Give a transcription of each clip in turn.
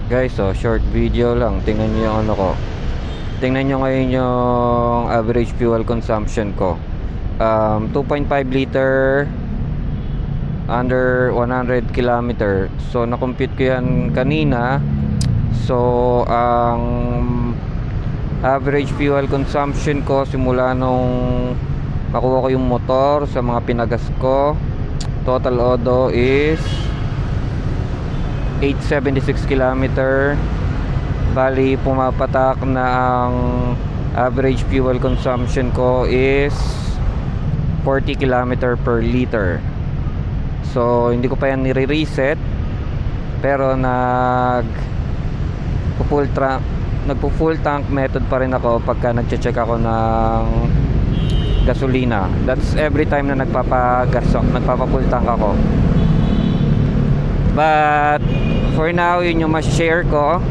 Guys, so short video lang. Tingnan nyo yung ano ko. Tingnan nyo ngayon yung average fuel consumption ko. 2.5 liter under 100 kilometer. So na-compute ko yan kanina. So ang average fuel consumption ko simula nung makuha ko yung motor sa mga pinagas ko, total odo is 876 kilometer. Bali pumapatak na ang average fuel consumption ko is 40 kilometer per liter. So hindi ko pa yan nire-reset, pero nagpo-full tank method pa rin ako pagka nagche-check ako ng gasolina. That's every time na nagpapa-full tank ako. But for now, yun yung mas-share ko,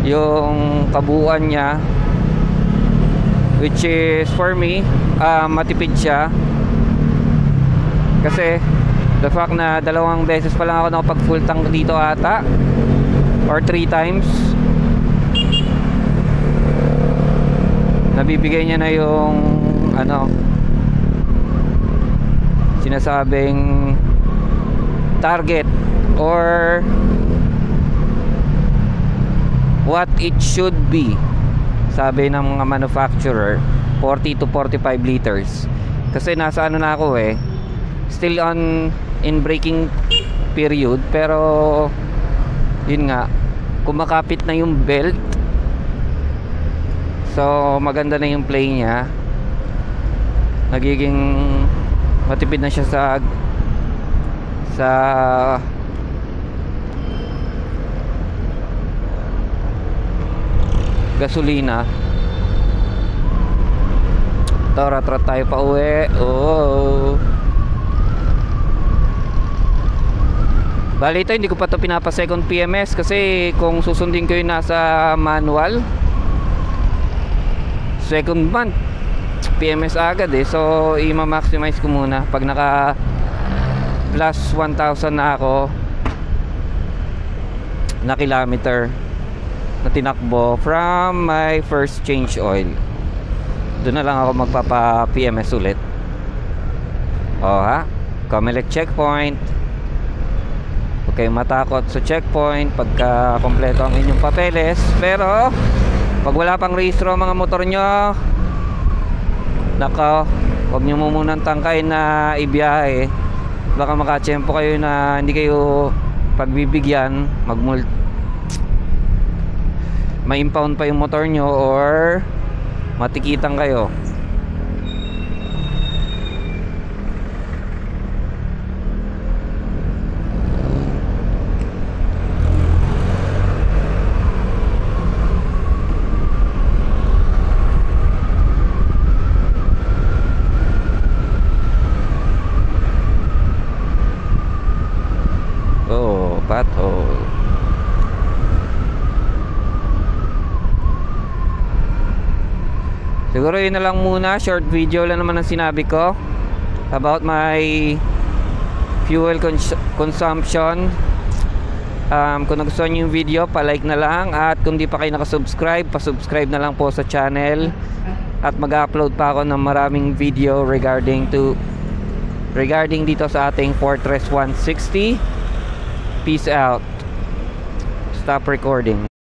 yung kabuuan niya, which is for me matipid siya. Kasi the fact na 2 beses pa lang ako nakapag full tank dito ata, or 3 times, nabibigay niya na yung sinasabing target or what it should be. Sabi ng mga manufacturer, 40 to 45 liters. Kasi nasa na ako still in braking period, pero yun nga, kumakapit na yung belt. So maganda na yung play niya. Nagiging matipid na siya sa gasolina. Tara tayo pa uwi. Bali ito, hindi ko pa ito pinapa second PMS kasi kung susundin ko yung nasa manual, second month PMS agad so i-maximize ko muna pag naka plus 1,000 na ako na kilometer na tinakbo from my first change oil. Doon na lang ako magpapa PMS ulit. Comelec checkpoint. Huwag kayong matakot sa checkpoint pagka kompleto ang inyong papeles. Pero pag wala pang rehistro mga motor nyo, huwag nyo munang tangkay na ibiyahe. Baka makatsyempo kayo na hindi kayo pagbibigyan, ma-impound pa yung motor nyo or matikitan kayo. Pothole. Siguro yun na lang muna. Short video lang naman ang sinabi ko about my fuel consumption. Kung nagustuhan nyo yung video, pa-like na lang. At kung di pa kayo nakasubscribe, pa-subscribe na lang po sa channel. At mag-upload pa ako ng maraming video regarding dito sa ating Fortress 160. Peace out. Stop recording.